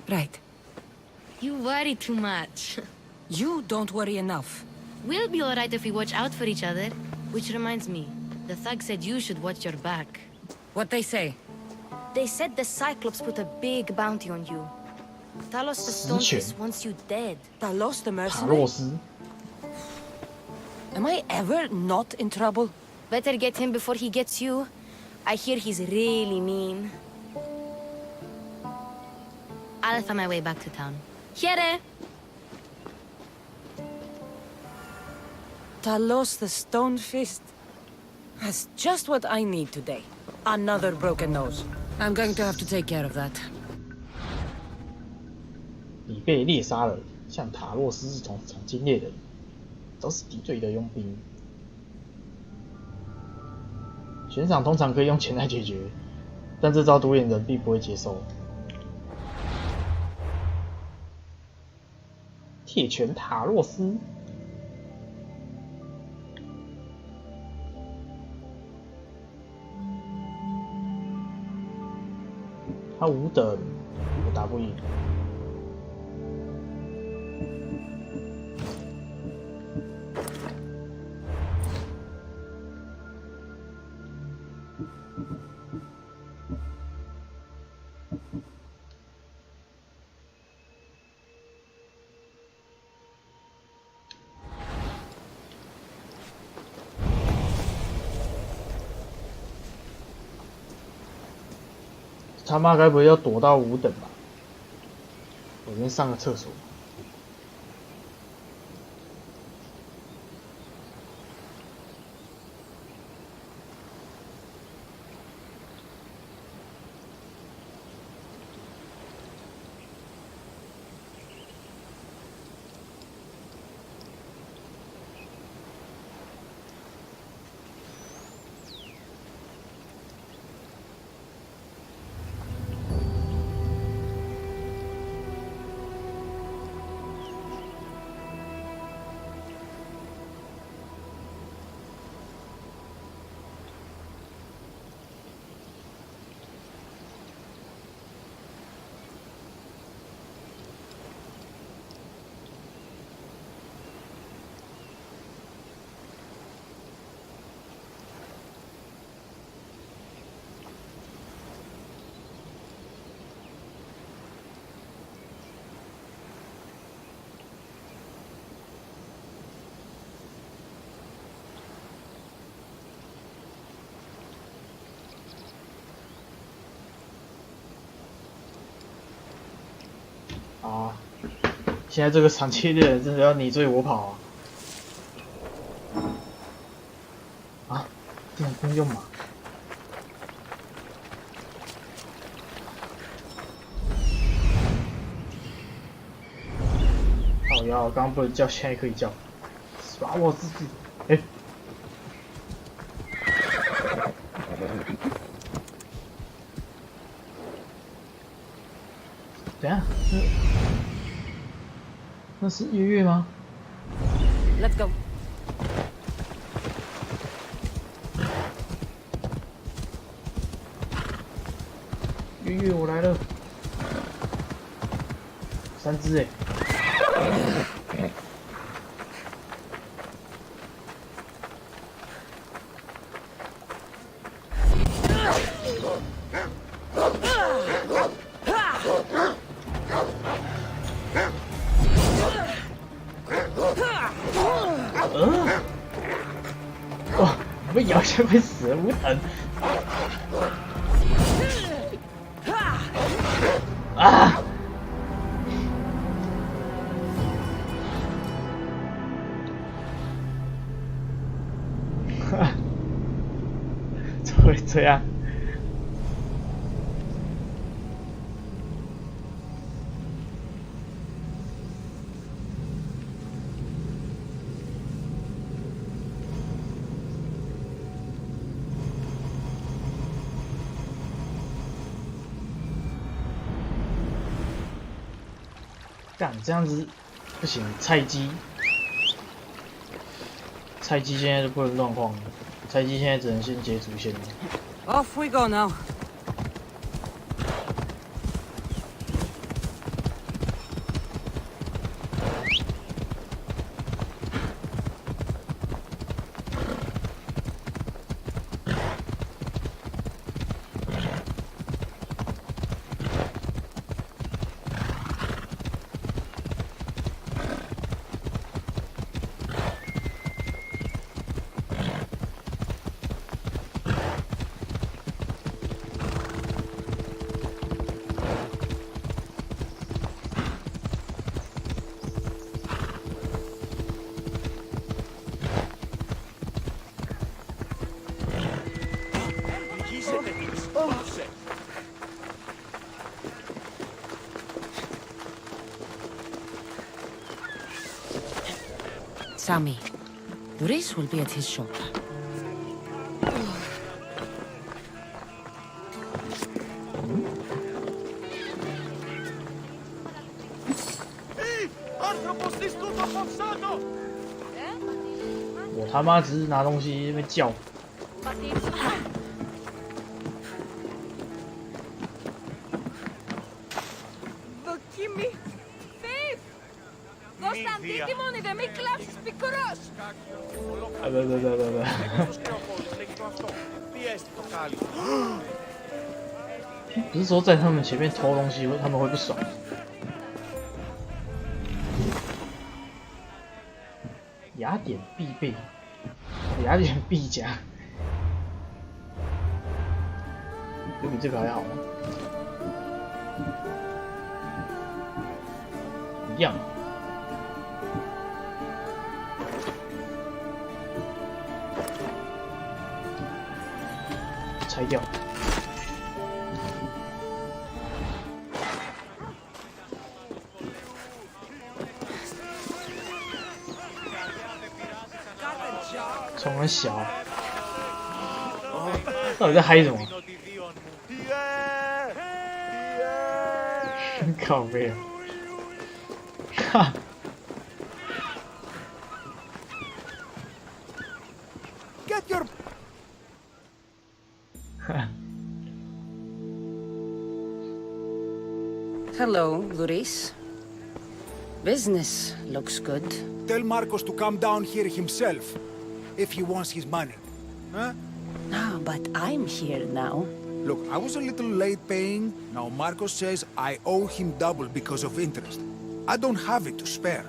Right. You worry too much. You don't worry enough. We'll be alright if we watch out for each other. Which reminds me, the thug said you should watch your back. What they say? They said the Cyclops put a big bounty on you. Talos the Stonefist wants you dead. Talos the 塔 mercenary? 洛斯， Am I ever not in trouble? Better get him before he gets you. I hear he's really mean. I'll find my way back to town. Here! Talos the Stonefist? That's just what I need today. Another broken nose. I'm going to have to take care of that. 你被猎杀了，像塔洛斯这种赏金猎人，都是敌对的佣兵。悬赏通常可以用钱来解决，但这招独眼人并不会接受。铁拳塔洛斯，他5等，我打不赢。他妈该不会要躲到5等吧？我先上个厕所。啊！现在这个赏金猎人真的要你追我跑啊！啊，竟然公用马！好呀，我刚刚不能叫，现在可以叫。耍我自己！哎、欸。等一下，那是月月吗 Let's go. 月月，我来了，3只哎。哇！被咬下会死，无疼。啊！怎么会这样？干这样子不行，菜鸡现在就不能乱晃了，菜鸡现在只能先解主线了。Off we go now. Sammy. Luis will be at his shop. Anthropos tutto forzato! 我他妈只是拿东西在那边叫。Δοκίμη! Thief! Δώσ' τα αντίτιμον ή δεν μη κλάψεις πικρός! 不是说在他们前面偷东西，他们会不爽。雅典必备，雅典必甲，有比这个还好吗？一样。拆掉。冲很小，到底在嗨什么？靠背啊！哈。Get your Hello, Luis. Business looks good. Tell Marcos to come down here himself, if he wants his money. Huh? Ah, but I'm here now. Look, I was a little late paying. Now Marcos says I owe him double because of interest. I don't have it to spare.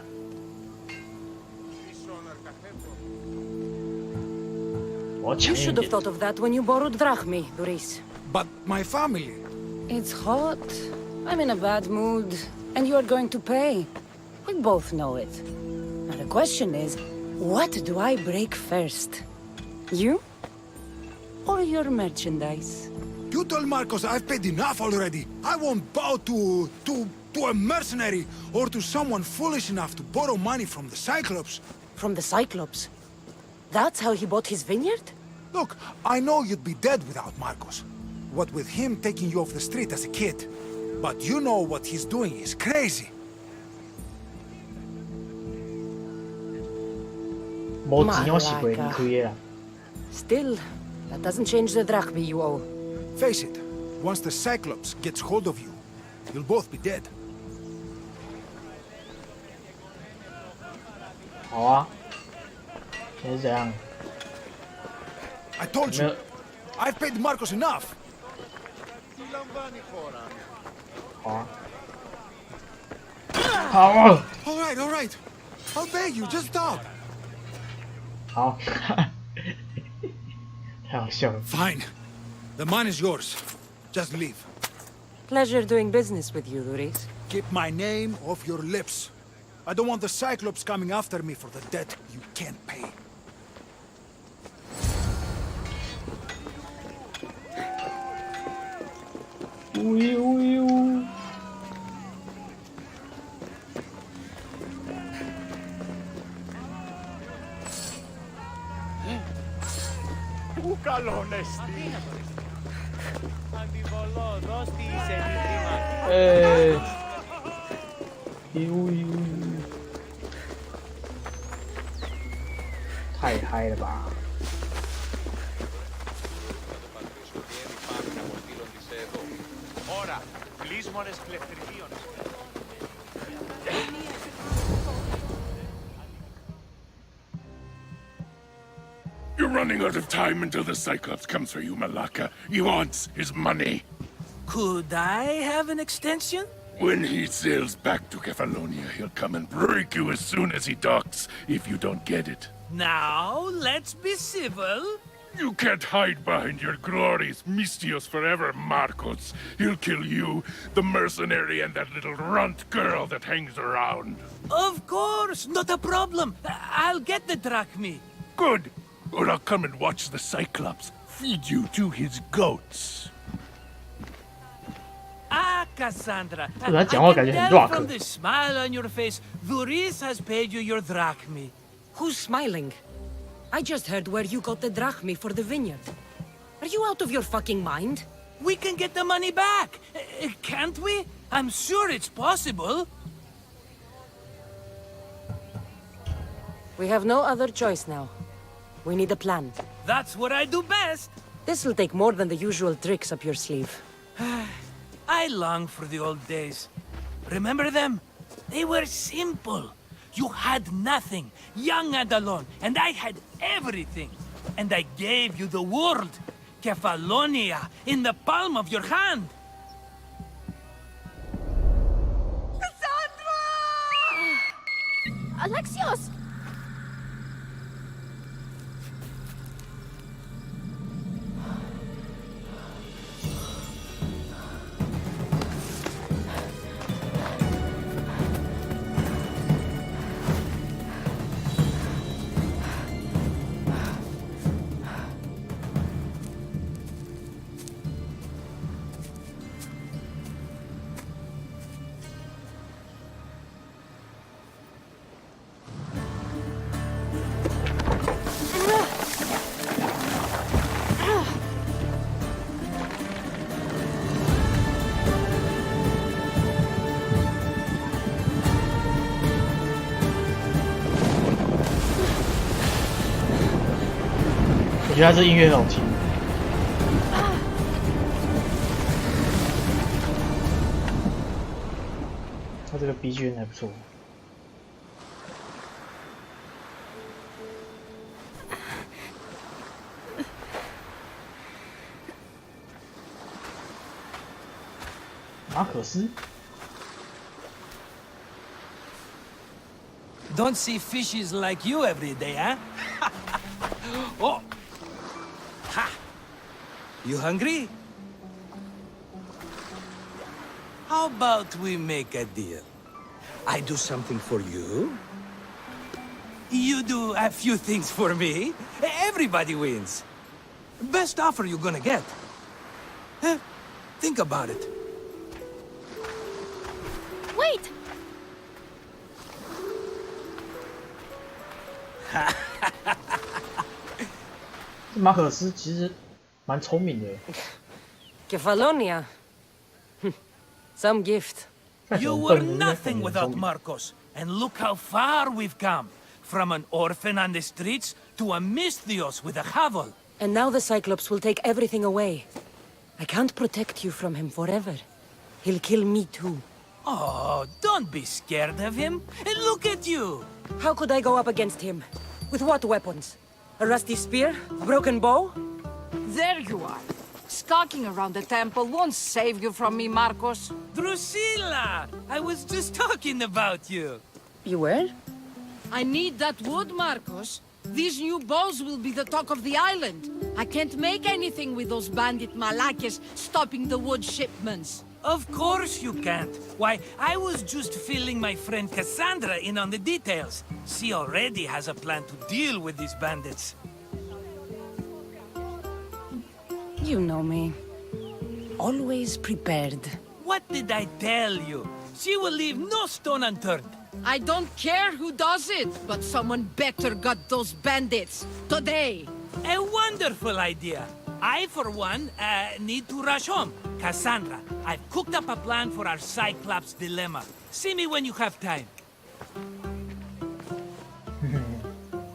You should have thought of that when you borrowed drachmi, Luis. But my family... It's hot. I'm in a bad mood. And you are going to pay. We both know it. Now the question is, what do I break first? You? Or your merchandise? You told Marcos I've paid enough already. I won't bow to a mercenary or to someone foolish enough to borrow money from the Cyclops. From the Cyclops? That's how he bought his vineyard? Look, I know you'd be dead without Marcos. What with him taking you off the street as a kid. But you know what he's doing is crazy. Still, that doesn't change the drachmi you owe. Face it, once the Cyclops gets hold of you, you'll both be dead. 好啊，现在是怎样？ I told you, I've paid Marcos enough. 好啊，好啊， All right. I'll beg you, just stop. 好，太好笑了。 Fine. The money's yours. Just leave. Pleasure doing business with you, Luis. Keep my name off your lips. I don't want the Cyclops coming after me for the debt you can't pay. Πού καλόνεστη! Αντιβολό, δώσ' τη σε νυχτήμα. 太嗨了吧！ Ώρα, κλείσμονες κλεφτριδίων. You're running out of time until the Cyclops comes for you, Malaka. He wants his money. Could I have an extension? When he sails back to Kefalonia, he'll come and break you as soon as he docks, if you don't get it. Now, let's be civil. You can't hide behind your glories, Mistios forever, Marcos. He'll kill you, the mercenary, and that little runt girl that hangs around. Of course, not a problem. I'll get the drachmi. Good. Or I'll come and watch the Cyclops feed you to his goats. Ah, Cassandra. 这他讲话感觉很 I can tell rock。 from the smile on your face, Luis has paid you your drachmi. Who's smiling? I just heard where you got the drachmi for the vineyard. Are you out of your fucking mind? We can get the money back, can't we? I'm sure it's possible. We have no other choice now. We need a plan. That's what I do best. This'll take more than the usual tricks up your sleeve. I long for the old days. Remember them? They were simple. You had nothing, young and alone, and I had everything. And I gave you the world. Kefalonia, in the palm of your hand. Alexios!我觉得他这音乐很好听。他这个 BGM 还不错。马可斯 Don't see fishes like you every day, huh? Oh! Ha! You hungry? How about we make a deal? I do something for you. You do a few things for me. Everybody wins. Best offer you're gonna get. Think about it. Wait! 这马可斯其实蛮聪明的。Kefalonia. Some gift. You were nothing without Marcos, and look how far we've come. From an orphan on the streets to a Misthios with a hovel. And now the Cyclops will take everything away. I can't protect you from him forever. He'll kill me too. Oh, don't be scared of him. And look at you. How could I go up against him? With what weapons? A rusty spear? A broken bow? There you are. Skulking around the temple won't save you from me, Marcos. Drusilla! I was just talking about you. You were? I need that wood, Marcos. These new bows will be the talk of the island. I can't make anything with those bandit malakes stopping the wood shipments. Of course you can't. Why, I was just filling my friend Cassandra in on the details. She already has a plan to deal with these bandits. You know me. Always prepared. What did I tell you? She will leave no stone unturned. I don't care who does it, but someone better got those bandits. Today. A wonderful idea. I, for one, need to rush home. Cassandra, I've cooked up a plan for our Cyclops dilemma. See me when you have time.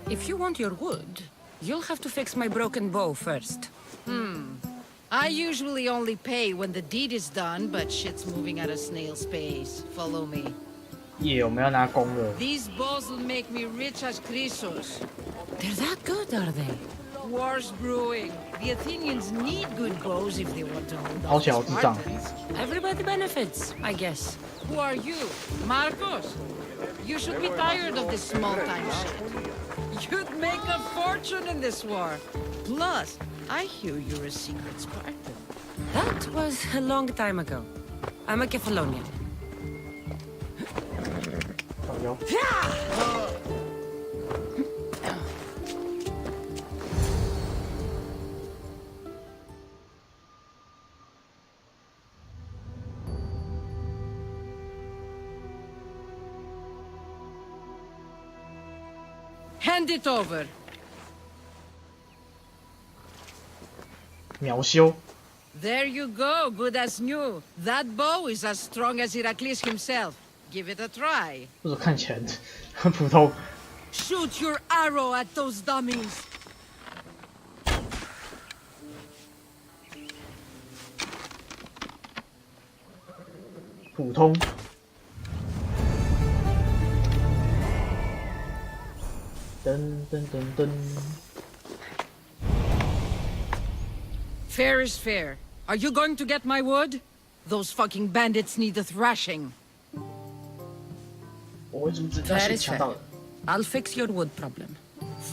If you want your wood, you'll have to fix my broken bow first. I usually only pay when the deed is done, but shit's moving at a snail's pace. Follow me. 耶，我们要拿弓了。 These bows will make me rich as Chrysos. They're that good, are they? War's brewing. The Athenians need good bows if they want to hold 好 off 巧 the 智障。 Spartans. Everybody benefits, I guess. Who are you? Marcos? You should be tired of this small-time shit. You'd make a fortune in this war. Plus, I hear you're a secret Spartan. That was a long time ago. I'm a Kefalonian. 好哟。Hand it over. 秒修， There you go, good as new. That bow is as strong as Heracles himself. Give it a try. 或者看起来很普通。 Shoot your arrow at those dummies. 普通。噔噔噔噔。 Fair is fair. Are you going to get my wood? Those fucking bandits need a thrashing. 我会阻止那些强盗人。 I'll fix your wood problem.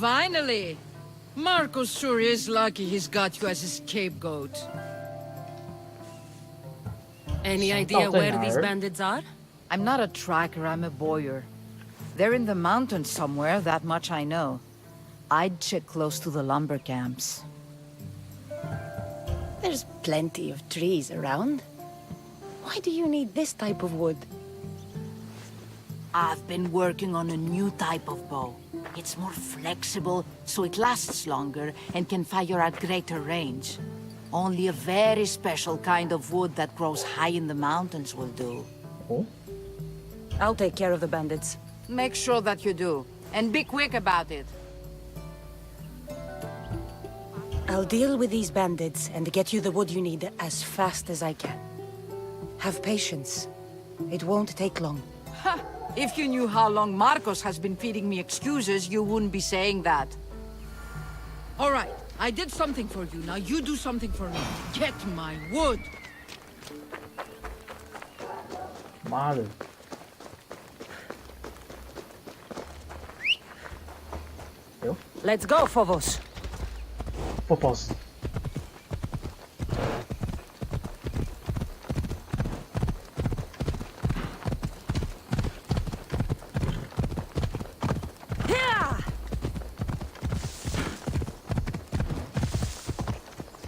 Finally! Marcos sure is lucky he's got you as his scapegoat. Any idea where these bandits are? I'm not a tracker, I'm a boyer. They're in the mountains somewhere, that much I know. I'd check close to the lumber camps. There's plenty of trees around. Why do you need this type of wood? I've been working on a new type of bow. It's more flexible, so it lasts longer and can fire at greater range. Only a very special kind of wood that grows high in the mountains will do. Oh. I'll take care of the bandits. Make sure that you do, and be quick about it. I'll deal with these bandits and get you the wood you need as fast as I can. Have patience. It won't take long. Ha! If you knew how long Marcos has been feeding me excuses, you wouldn't be saying that. All right, I did something for you. Now you do something for me. Get my wood. 妈的！ Let's go, Phobos. 不好使。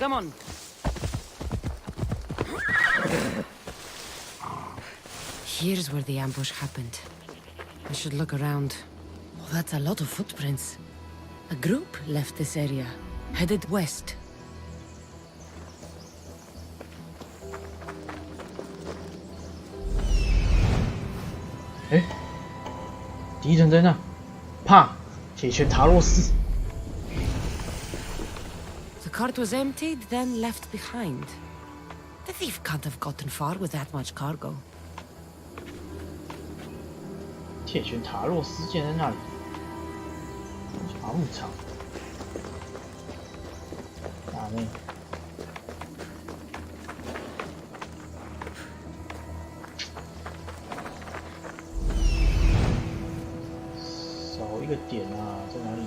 Come on. Here's where the ambush happened. I should look around. Oh, that's a lot of footprints. A group left this area, headed west. Eh? 敌人在那，怕铁拳塔洛斯。 The cart was emptied, then left behind. The thief can't have gotten far with that much cargo. 铁拳塔洛斯竟然在那里，伐木场，大妹，少一个点啊，在哪里？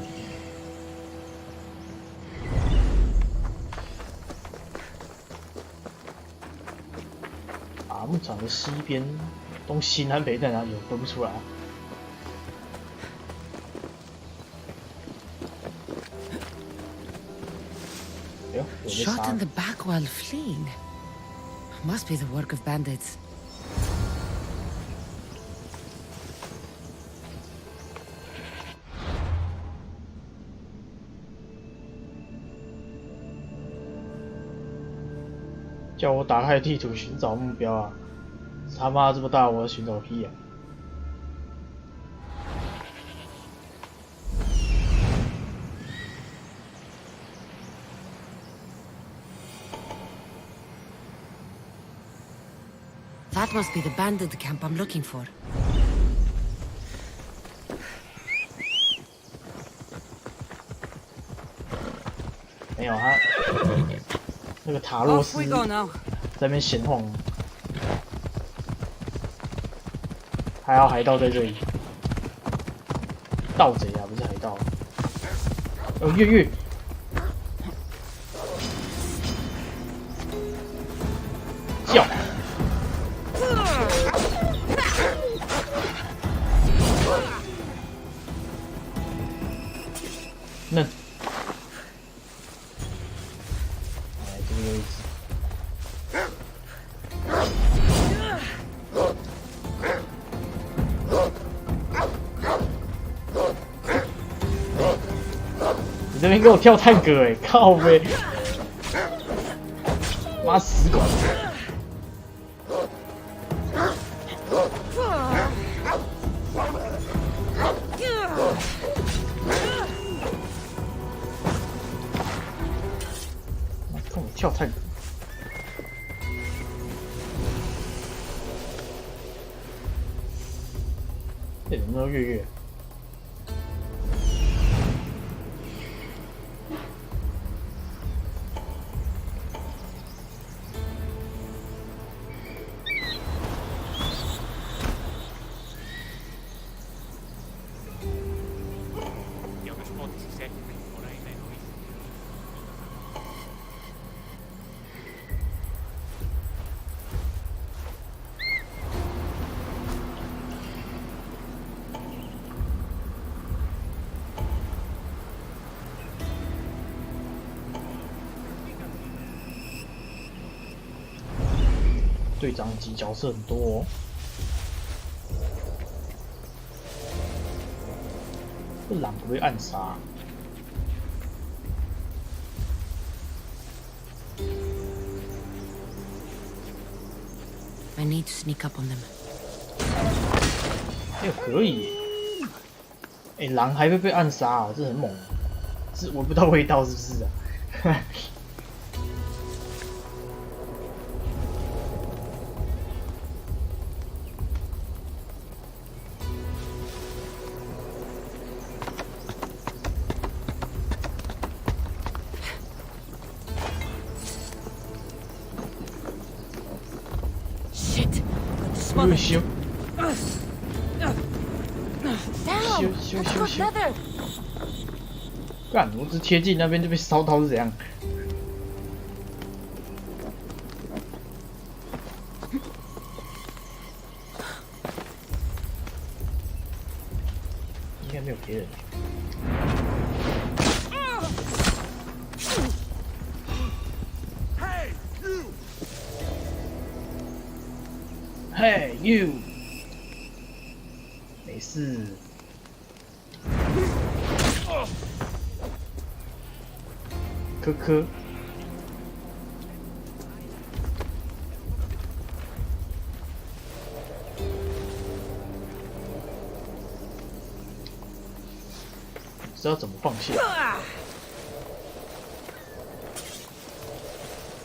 伐木场的西边，东西南北在哪里？我分不出来。 Shot in the back while fleeing. Must be the work of bandits. "叫我打开地图寻找目标啊！他妈这么大，我要寻找屁啊！ That must be the bandit camp I'm looking for. 没有他，那个塔洛 Off 斯 we go now. 在那边闲晃，还有海盗在这里，盗贼啊，不是海盗。哦，月，叫。 嫩，哎，这个位置。哎，这边给我跳探戈哎，靠呗！妈死狗！看我跳探戈！哎，有没有月月？ 队长级角色很多哦。这狼不会暗杀。I need to sneak up on them. 哎，可以。哎，狼还会被暗杀啊，这很猛。是闻不到味道是不是啊？修修！干！我只贴近那边就被烧到是怎样？应该没有别人。Hey you！ 没事。科科。不知道怎么放下。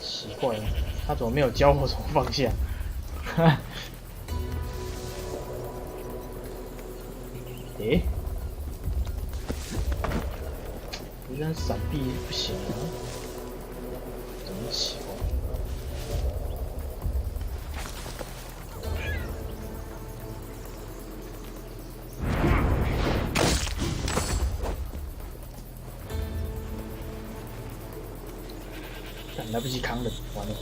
奇怪了，他怎么没有教我怎么放下？哈。诶，这样闪避不行啊？怎么起哦？来不及扛了，完了。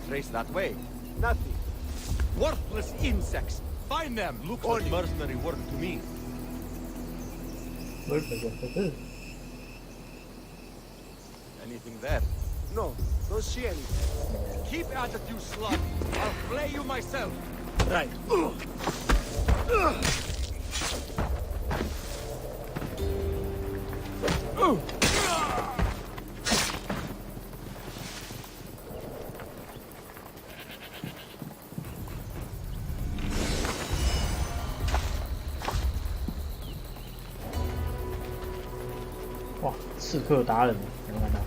Trace that way. Nothing. Worthless insects. Find them. Looks like mercenary work to me. Anything there? No, don't see anything. Keep at it, you slug. I'll flay you myself. Right. 哇，刺客达人，有没有看到？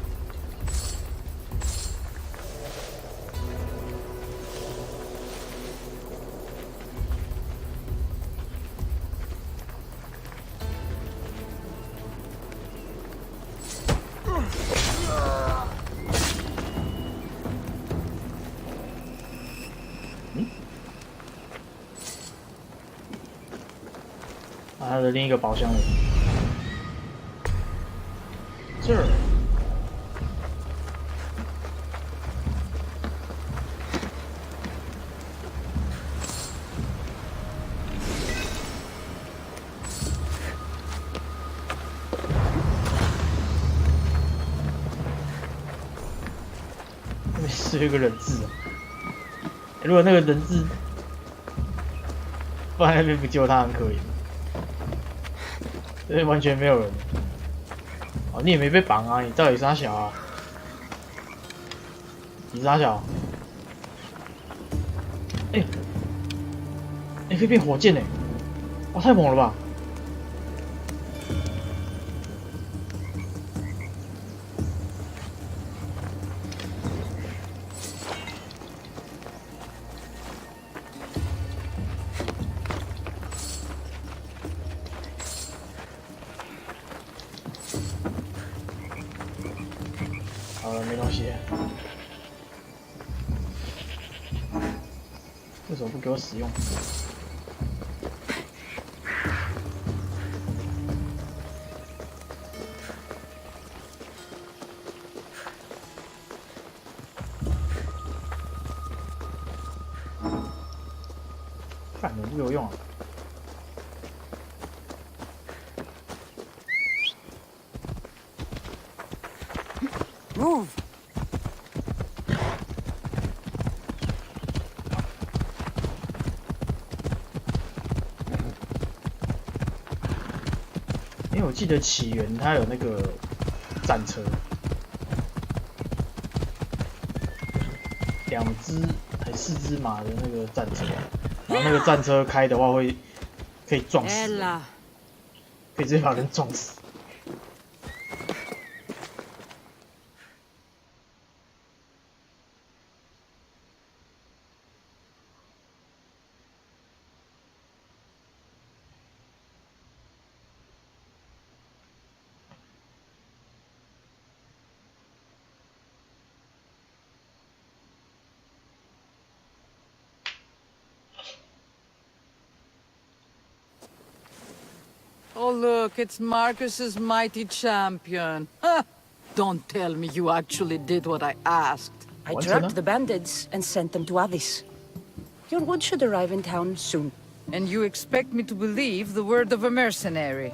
他的另一个宝箱里，这儿。是有个人质啊。如果那个人质放在那边不救他，很可怜。这边完全没有人。哦，你也没被绑啊，你到底啥小啊？你啥小？哎、欸，可以变火箭哎！哇，太猛了吧！好了，没东西。为什么不给我使用？干，怎么不给我用啊？ Move. 因为我记得起源它有那个战车，2只还4只马的那个战车，然后那个战车开的话可以撞死人，可以直接把人撞死。 Oh, look, it's Marcus's mighty champion. Ha! Don't tell me you actually did what I asked. I tracked the bandits and sent them to Addis. Your wood should arrive in town soon. And you expect me to believe the word of a mercenary?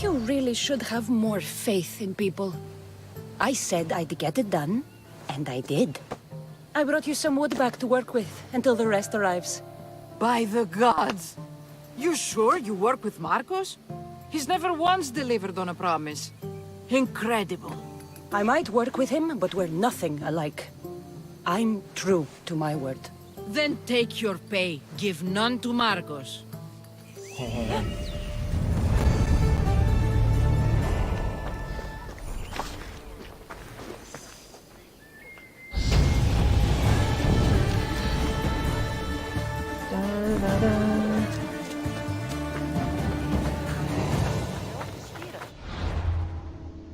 You really should have more faith in people. I said I'd get it done, and I did. I brought you some wood back to work with until the rest arrives. By the gods! You sure you work with Marcos? He's never once delivered on a promise. Incredible. I might work with him, but we're nothing alike. I'm true to my word. Then take your pay. Give none to Marcos.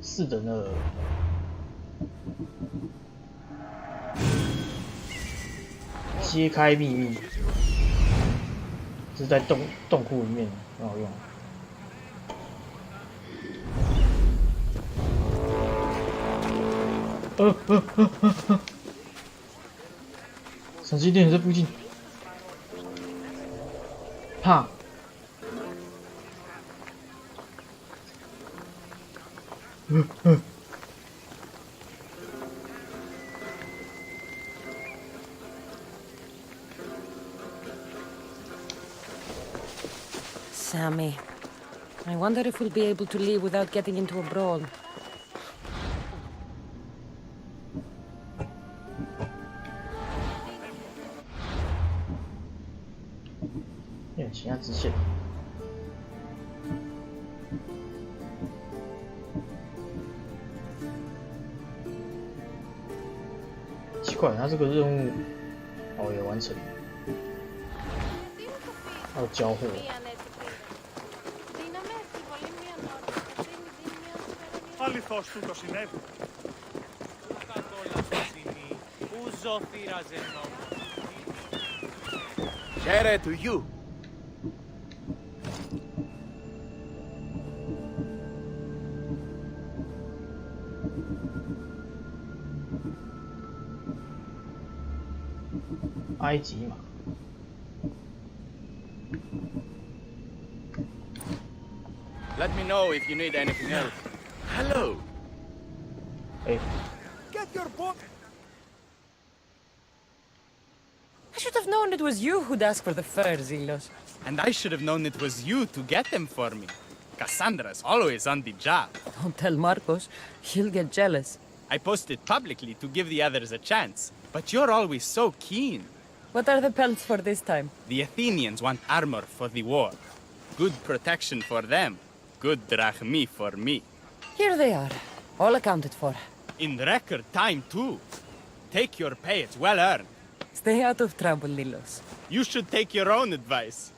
4等的揭开秘密，这是在洞窟里面，很好用。神奇店在附近，怕。 Sammy. I wonder if we'll be able to leave without getting into a brawl. 有其他支线。奇怪，他这个任务哦也完成了，还有交货。Αληθώς τούτο συνέβη. Πού ζωφύραζε νόμο. Share to you.埃及嘛。 Let me know if you need anything else. Hello. Hey. Get your boy. I should have known it was you who'd ask for the fur, Zelos. And I should have known it was you to get them for me. Cassandra's always on the job. Don't tell Marcos. He'll get jealous. I posted publicly to give the others a chance, but you're always so keen. What are the pelts for this time? The Athenians want armor for the war. Good protection for them. Good drachmi for me. Here they are. All accounted for. In record time, too. Take your pay, it's well earned. Stay out of trouble, Lilos. You should take your own advice.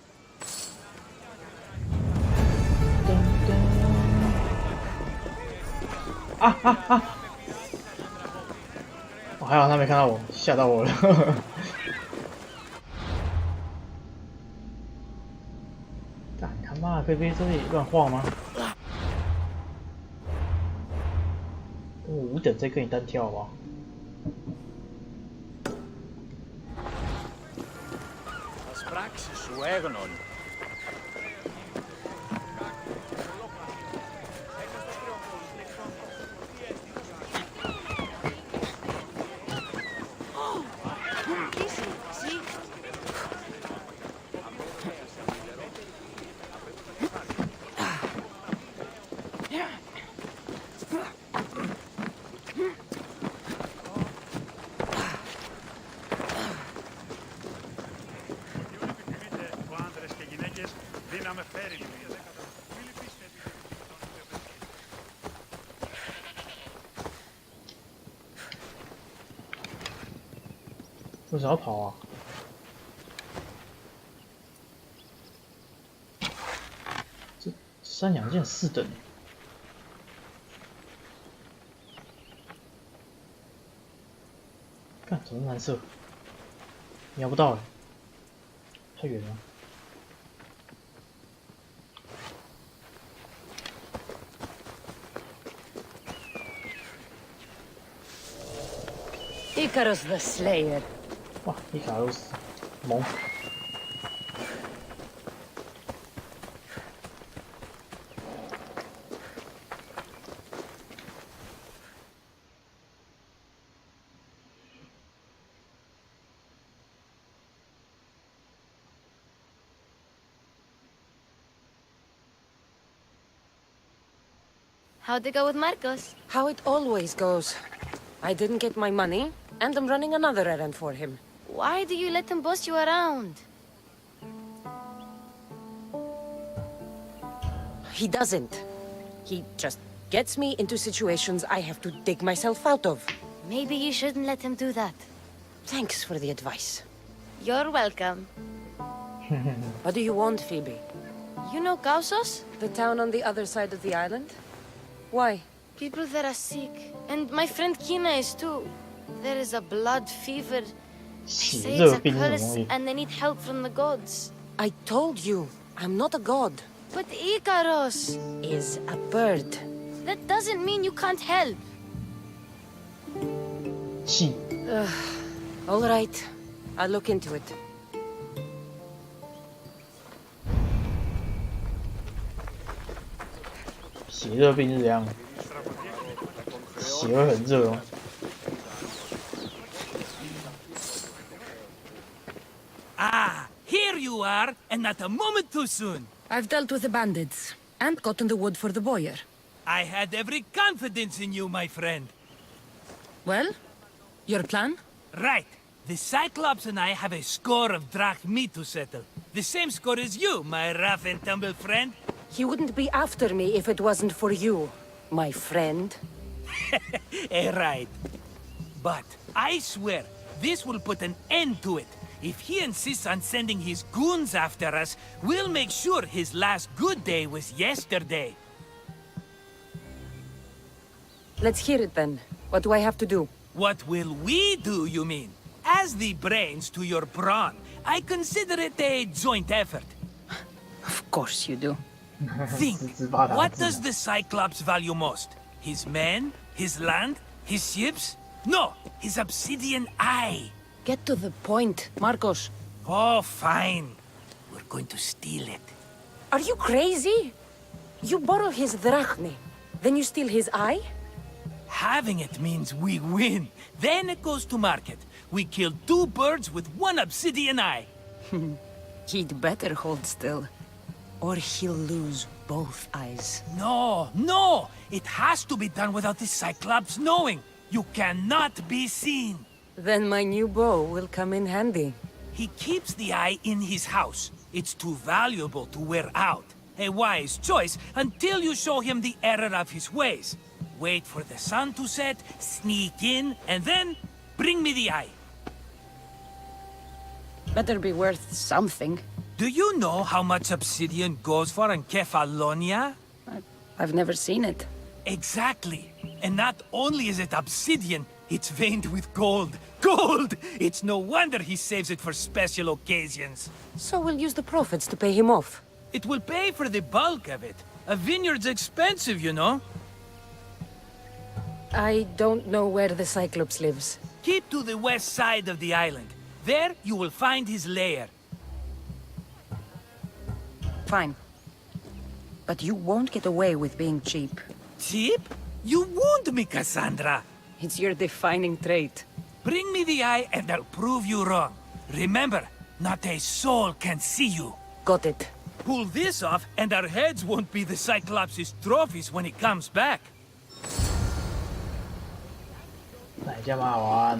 我还好他没看到我，吓到我了。干他妈，可以别这里乱晃吗？我5等再跟你单挑好不好？ πράξεις σου έγνον. Δύναμε φέρει λίγο. 为啥要跑啊？这3两件4等，干怎么蓝色？瞄不到哎，太远了。 Icarus the Slayer. 哇，伊卡洛斯，萌。How'd it go with Marcos? How it always goes. I didn't get my money, and I'm running another errand for him. Why do you let him boss you around? He doesn't. He just gets me into situations I have to dig myself out of. Maybe you shouldn't let him do that. Thanks for the advice. You're welcome. What do you want, Phoebe? You know Kausos? The town on the other side of the island? Why? People there are sick. And my friend Kina is too. There is a blood fever. They say it's a curse and they need help from the gods. I told you, I'm not a god. But Icaros is a bird. That doesn't mean you can't help. All right, I'll look into it. 血热病是怎样？血会很热哦。Ah, here you are, and not a moment too soon. I've dealt with the bandits, and gotten the wood for the boiler. I had every confidence in you, my friend. Well, your plan? Right. The Cyclops and I have a score of drachmi to settle. The same score as you, my rough and tumble friend. He wouldn't be after me if it wasn't for you, my friend. Right. But I swear, this will put an end to it. If he insists on sending his goons after us, we'll make sure his last good day was yesterday. Let's hear it then. What do I have to do? What will we do, you mean? As the brains to your brawn, I consider it a joint effort. Of course you do. Think, what does the Cyclops value most? His men? His land? His ships? No, his obsidian eye. Get to the point, Marcos. Oh, fine. We're going to steal it. Are you crazy? You borrow his drachmi. Then you steal his eye? Having it means we win. Then it goes to market. We kill 2 birds with 1 obsidian eye. He'd better hold still, or he'll lose both eyes. No, no! It has to be done without the Cyclops knowing. You cannot be seen. Then my new bow will come in handy. He keeps the eye in his house. It's too valuable to wear out. A wise choice until you show him the error of his ways. Wait for the sun to set, sneak in, and then bring me the eye. Better be worth something. Do you know how much obsidian goes for in Kefalonia? I've never seen it. Exactly. And not only is it obsidian, it's veined with gold. Gold! It's no wonder he saves it for special occasions. So we'll use the profits to pay him off. It will pay for the bulk of it. A vineyard's expensive, you know. I don't know where the Cyclops lives. Keep to the west side of the island. There you will find his lair. Fine. But you won't get away with being cheap. Cheap? You wound me, Cassandra. It's your defining trait. Bring me the eye and I'll prove you wrong. Remember, not a soul can see you. Got it. Pull this off and our heads won't be the Cyclops' trophies when he comes back. 哪一家蛮好玩？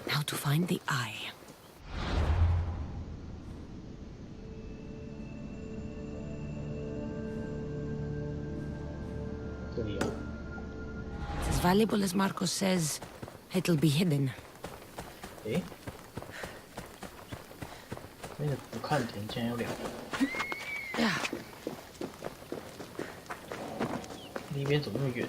Now to find the eye. 这里有。 As valuable as Marcos says, it'll be hidden. 诶，那个不看点竟然有2个。Yeah. 那边怎么那么远？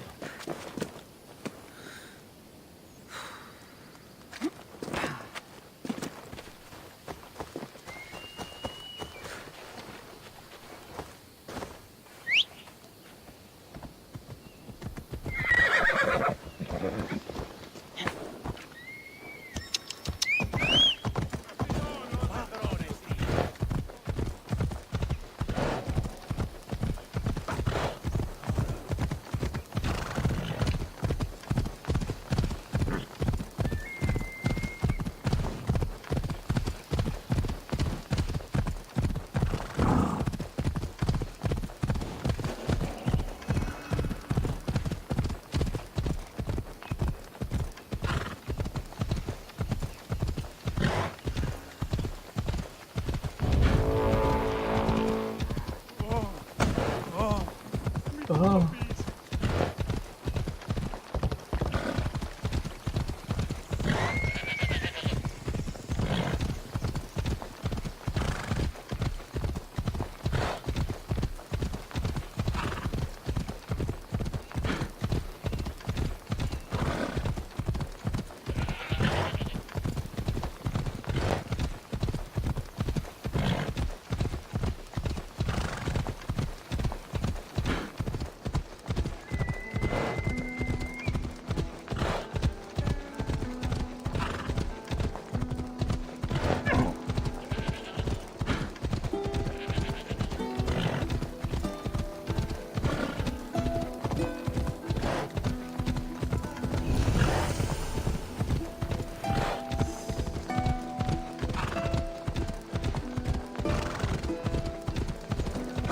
哦。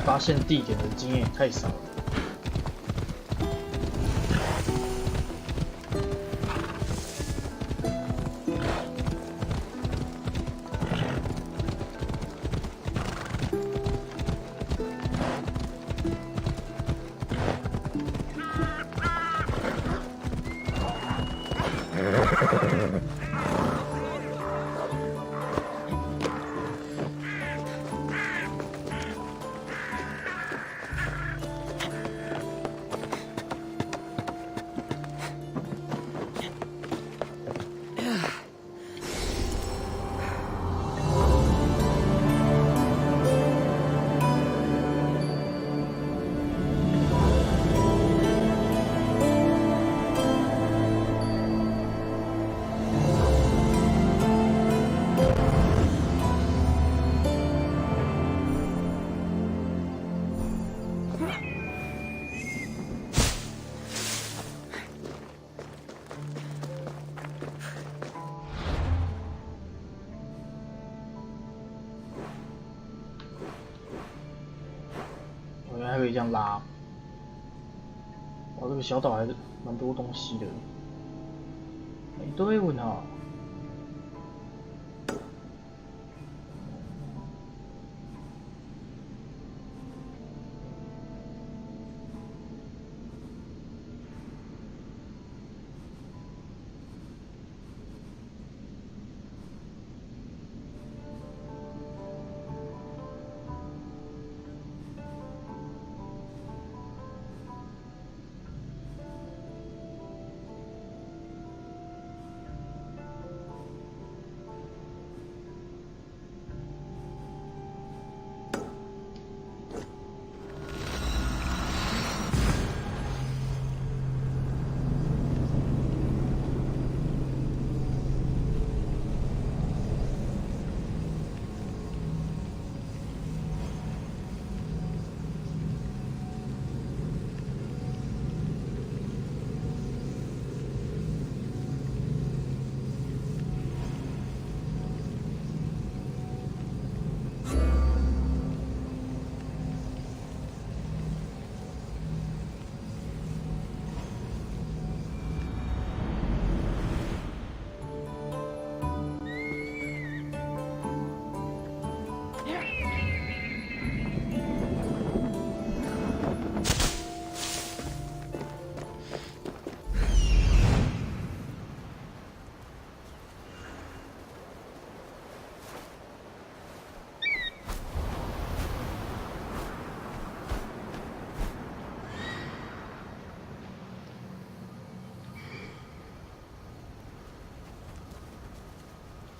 发现地点的经验也太少了。还可以这样拉。哇，这个小岛还是蛮多东西的，一堆问号。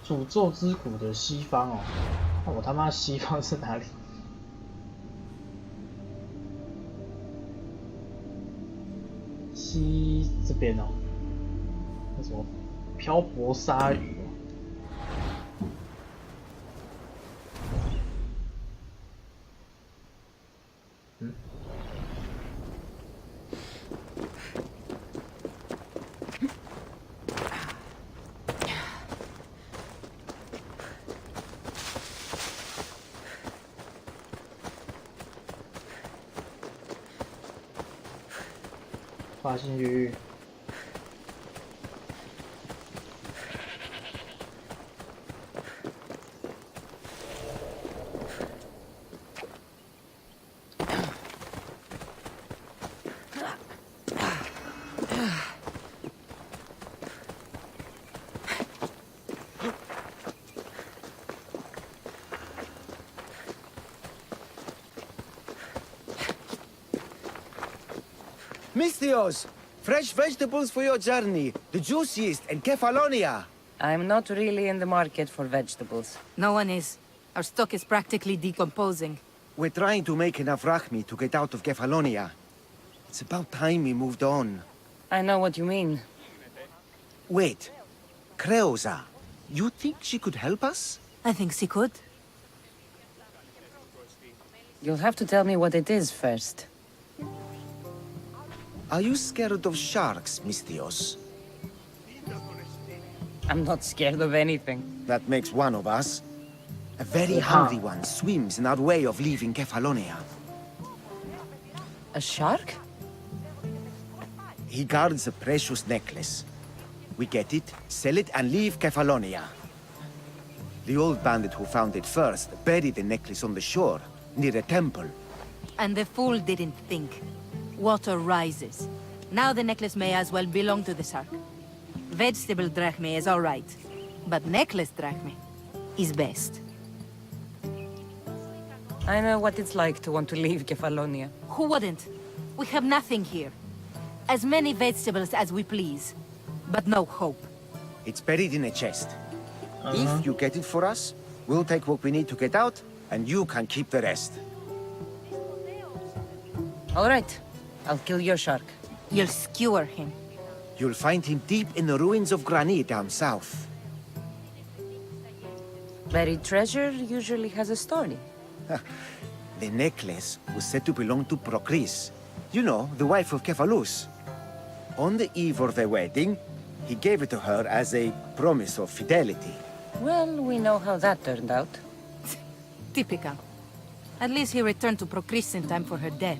诅咒之谷的西方哦，那我他妈西方是哪里？西这边哦，那什么漂泊鲨鱼哦。嗯。发现鱼。Misthios! Fresh vegetables for your journey. The juiciest in Kefalonia. I'm not really in the market for vegetables. No one is. Our stock is practically decomposing. We're trying to make enough rachmi to get out of Kefalonia. It's about time we moved on. I know what you mean. Wait. Creosa. You think she could help us? I think she could. You'll have to tell me what it is first. Are you scared of sharks, Misthios? I'm not scared of anything. That makes one of us. A very hungry one swims in our way of leaving Kefalonia. A shark? He guards a precious necklace. We get it, sell it, and leave Kefalonia. The old bandit who found it first buried the necklace on the shore, near a temple. And the fool didn't think. Water rises. Now the necklace may as well belong to the shark. Vegetable drachme is all right, but necklace drachme is best. I know what it's like to want to leave Kefalonia. Who wouldn't? We have nothing here. As many vegetables as we please, but no hope. It's buried in a chest. If you get it for us, we'll take what we need to get out, and you can keep the rest. All right. I'll kill your shark. You'll skewer him. You'll find him deep in the ruins of Granit down south. Buried treasure usually has a story. The necklace was said to belong to Procris. You know, the wife of Cephalus. On the eve of their wedding, he gave it to her as a promise of fidelity. Well, we know how that turned out. Typical. At least he returned to Procris in time for her death.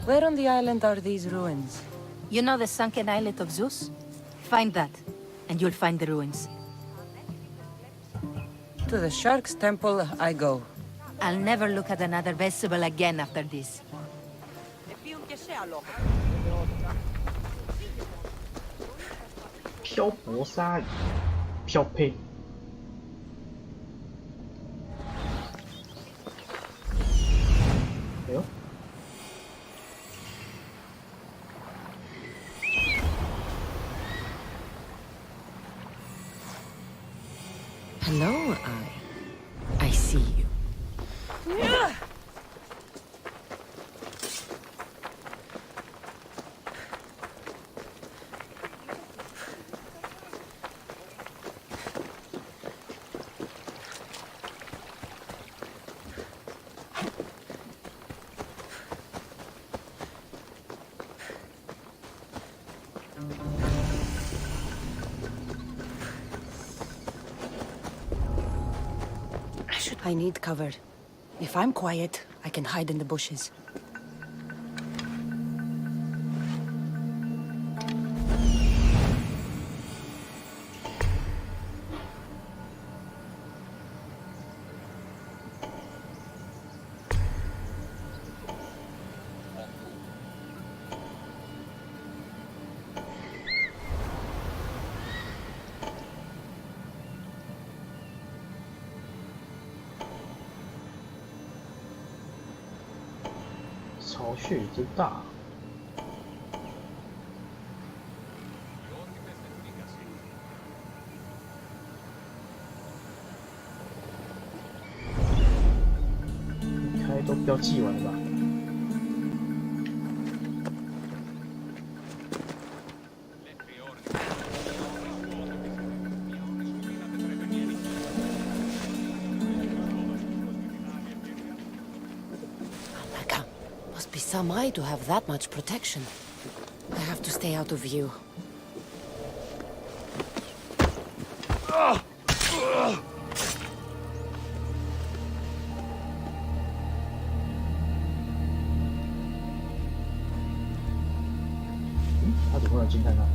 Where on the island are these ruins? You know the sunken islet of Zeus? Find that, and you'll find the ruins. To the Shark's Temple I go. I'll never look at another vestibule again after this.漂泊鲨鱼，漂配。哎呦！ Hello, I see you. I need cover. If I'm quiet, I can hide in the bushes. 巢穴之大。应该都标记完了吧？Some eye to have that much protection. I have to stay out of view. 응? 他怎么会有金蛋呢？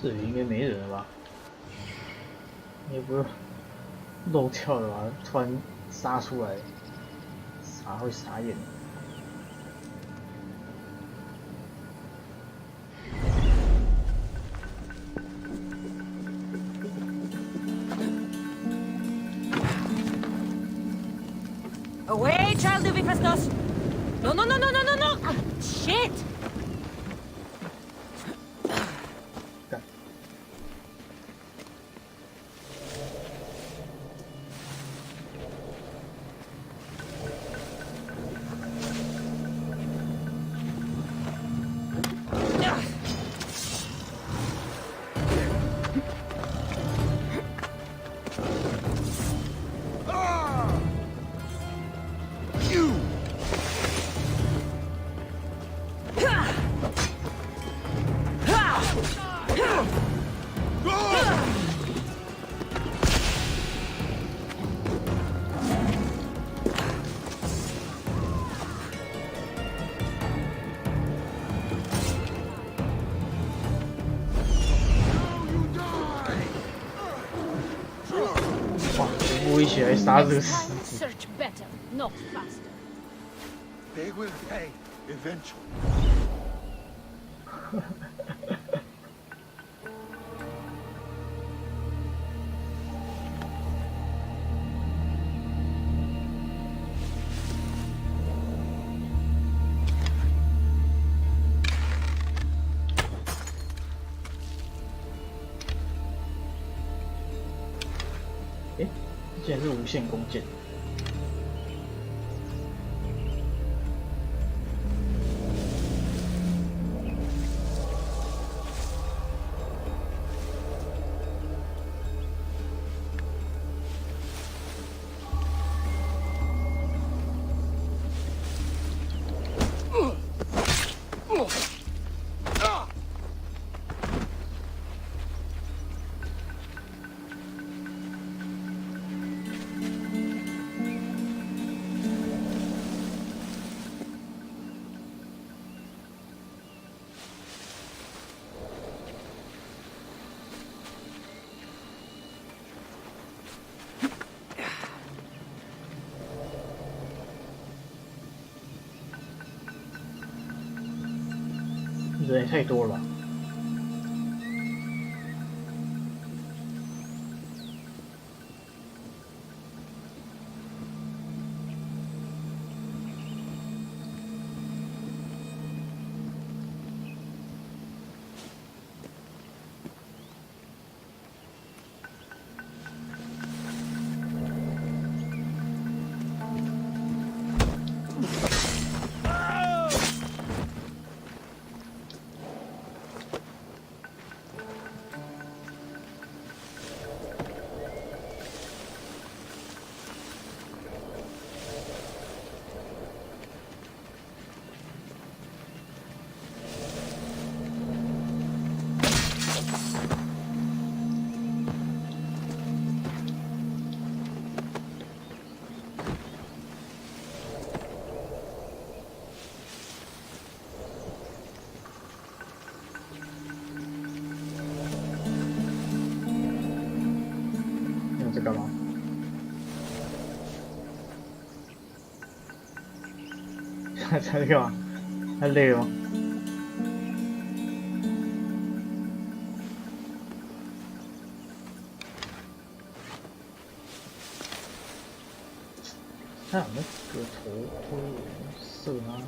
这里应该没人了吧？也不是漏跳的吧？突然杀出来，傻会傻眼。 Away, child of Hephaestus! No, no, no, no, no, no, no! Ah, shit! 哇，全部一起来杀这个狮子！ Search better, not faster. They will pay eventually. 哎，这竟然是无限弓箭。人也太多了吧。在干嘛？在干嘛？太累了吗？他有那个头盔色吗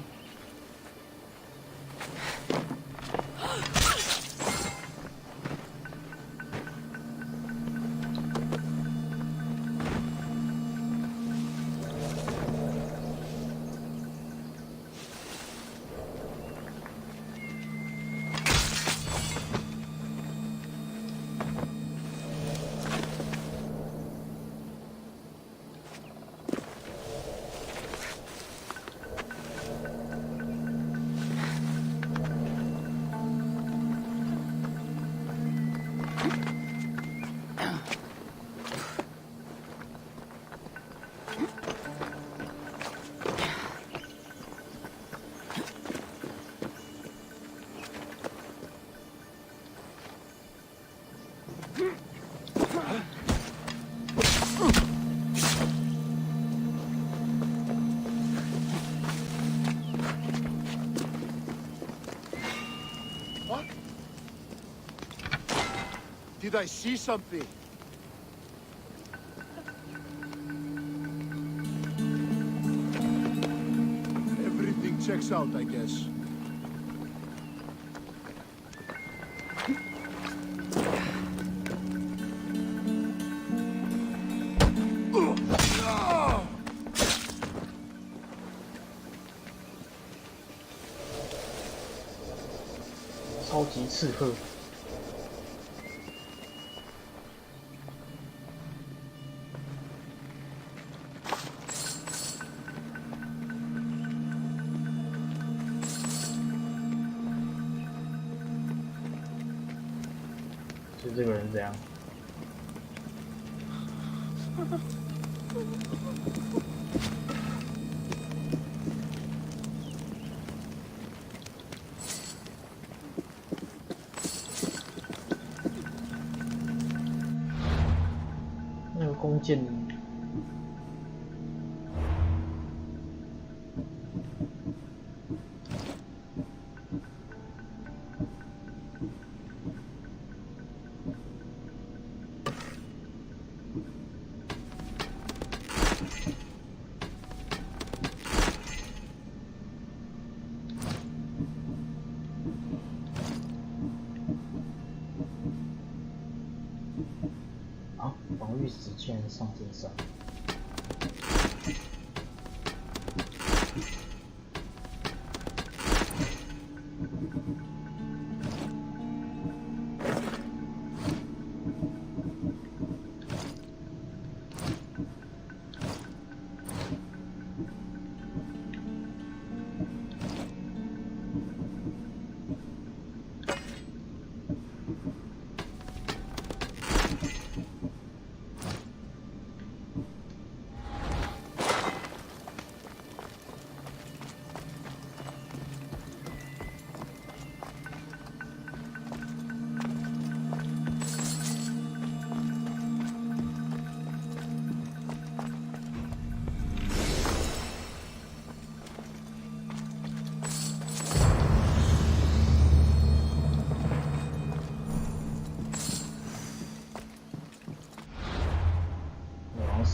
？Did I see something? Everything checks out, I guess. No! 超级刺客。就这个人这样。那个弓箭。防御值竟然上升3。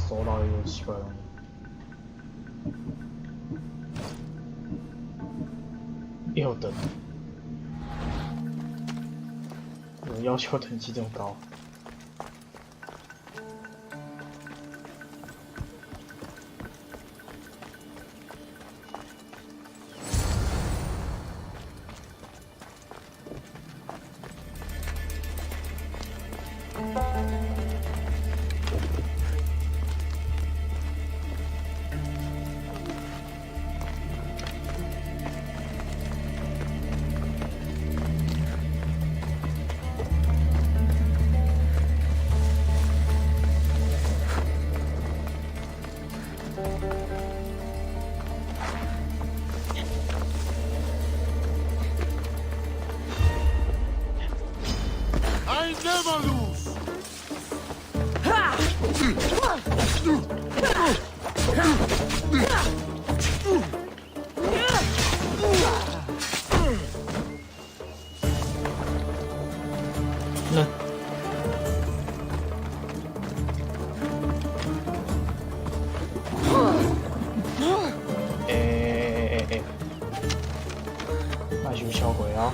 收到一个奇怪的东西，又等，我要求等级这么高。I never lose! 那就销毁啊！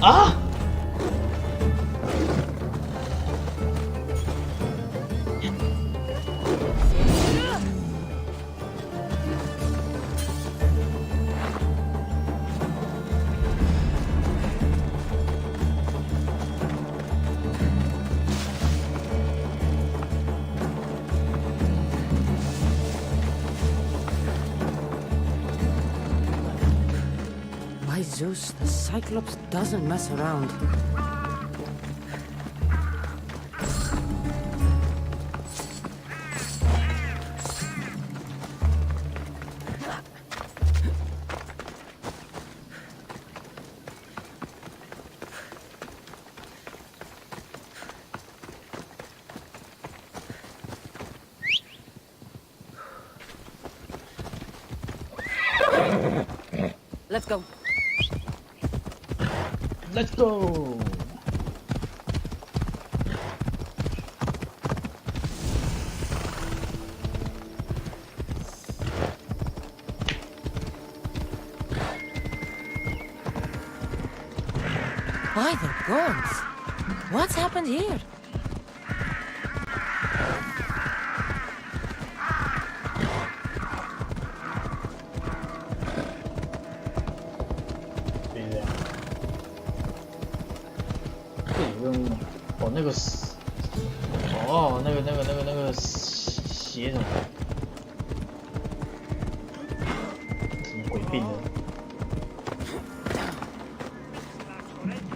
啊！By Zeus, the Cyclops doesn't mess around. Let's go. Let's go. By the gods! What's happened here?那个邪什么鬼病的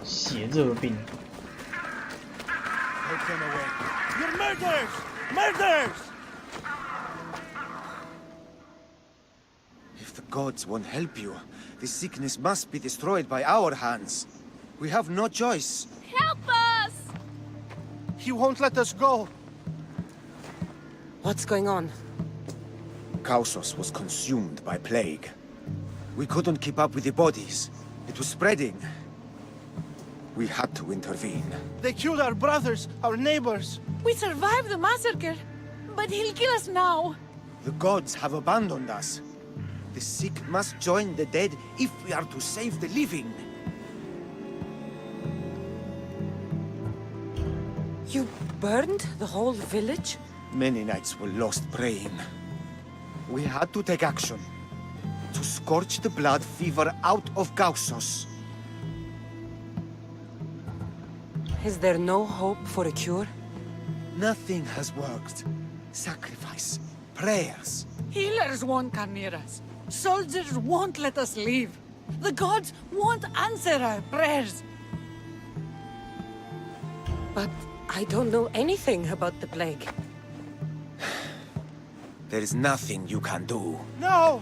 血热病。Take them away. You're murderers! Murderers! If the gods won't help you, the sickness must be destroyed by our hands. We have no choice. Help us! He won't let us go. What's going on? Kausos was consumed by plague. We couldn't keep up with the bodies. It was spreading. We had to intervene. They killed our brothers, our neighbors. We survived the massacre, but he'll kill us now. The gods have abandoned us. The sick must join the dead if we are to save the living. You burned the whole village? Many nights were lost praying. We had to take action. To scorch the blood fever out of Kausos. Is there no hope for a cure? Nothing has worked. Sacrifice, prayers. Healers won't come near us. Soldiers won't let us leave. The gods won't answer our prayers. But I don't know anything about the plague. There is nothing you can do. No!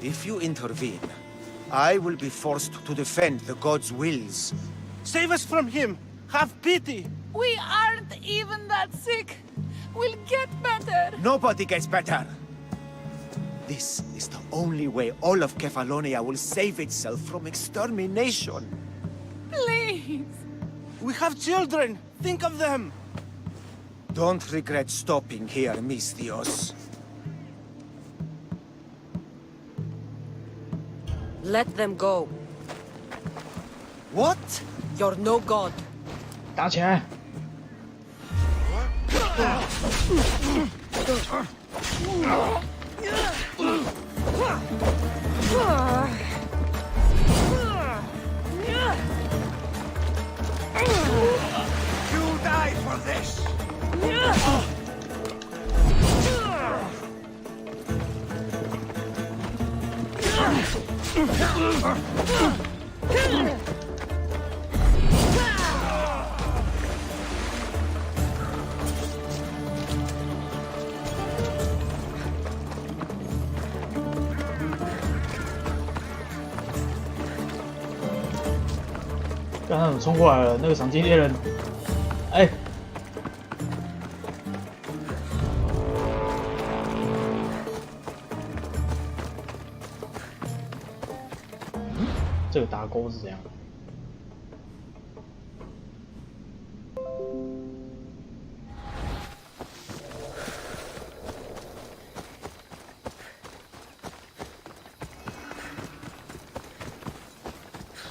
If you intervene, I will be forced to defend the gods' wills. Save us from him! Have pity! We aren't even that sick. We'll get better. Nobody gets better. This is the only way all of Kefalonia will save itself from extermination. Please. We have children! Think of them! Don't regret stopping here, Mistios. Let them go. What? You're no god. 打起来！ You die for this!刚才怎么冲过来了？那个赏金猎人，哎！这个打钩是怎样？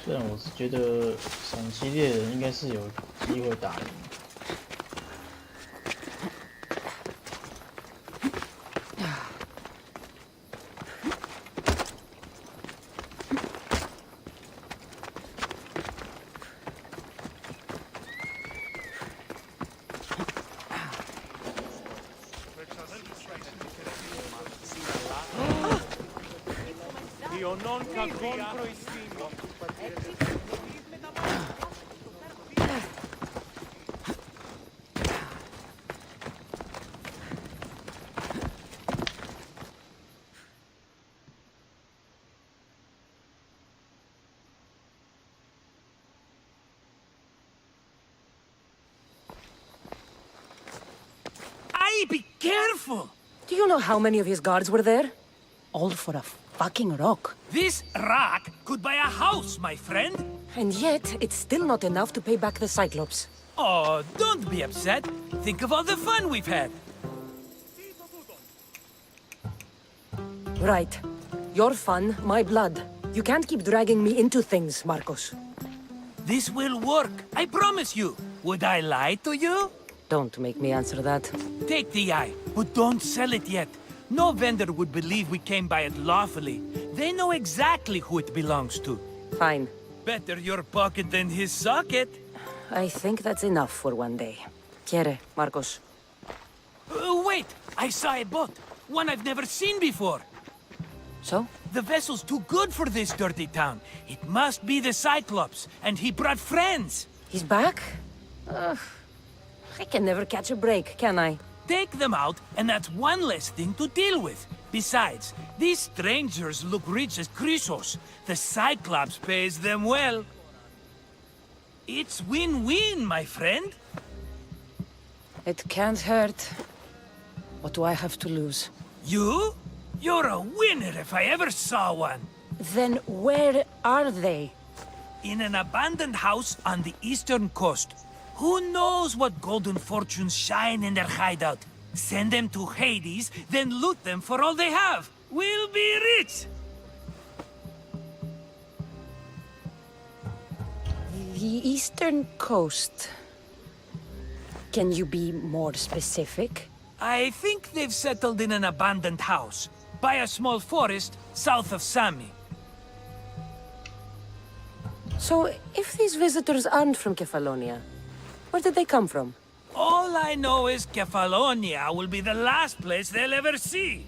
虽然我是觉得赏金猎人应该是有机会打赢。 Be careful! Do you know how many of his guards were there? All for a fucking rock. This rock could buy a house, my friend. And yet, it's still not enough to pay back the Cyclops. Oh, don't be upset. Think of all the fun we've had. Right. Your fun, my blood. You can't keep dragging me into things, Marcos. This will work, I promise you. Would I lie to you? Don't make me answer that. Take the eye, but don't sell it yet. No vendor would believe we came by it lawfully. They know exactly who it belongs to. Fine. Better your pocket than his socket. I think that's enough for one day. Quiere, Marcos? Wait! I saw a boat. One I've never seen before. So? The vessel's too good for this dirty town. It must be the Cyclops, and he brought friends. He's back? I can never catch a break, can I? Take them out, and that's one less thing to deal with. Besides, these strangers look rich as Chrysos. The Cyclops pays them well. It's win-win, my friend. It can't hurt. What do I have to lose? You? You're a winner if I ever saw one. Then where are they? In an abandoned house on the eastern coast. Who knows what golden fortunes shine in their hideout? Send them to Hades, then loot them for all they have. We'll be rich! The eastern coast. Can you be more specific? I think they've settled in an abandoned house, by a small forest south of Sami. So, if these visitors aren't from Kefalonia, where did they come from? All I know is Kefalonia will be the last place they'll ever see.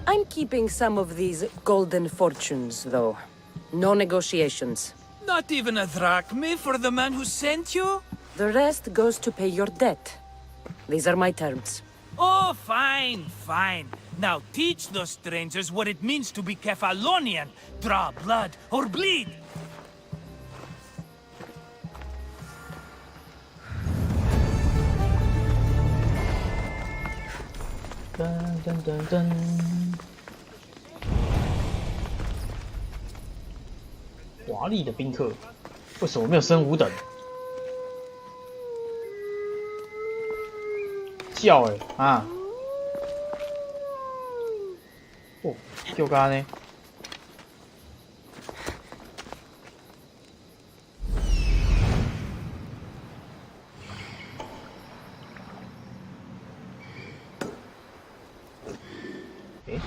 I'm keeping some of these golden fortunes, though. No negotiations. Not even a drachme for the man who sent you? The rest goes to pay your debt. These are my terms. Oh, fine, fine. Now teach those strangers what it means to be Kefalonian. Draw blood or bleed. Dun, dun, dun, dun. 华丽的宾客，为什么没有升5等？叫啊！哦，叫干呢？诶。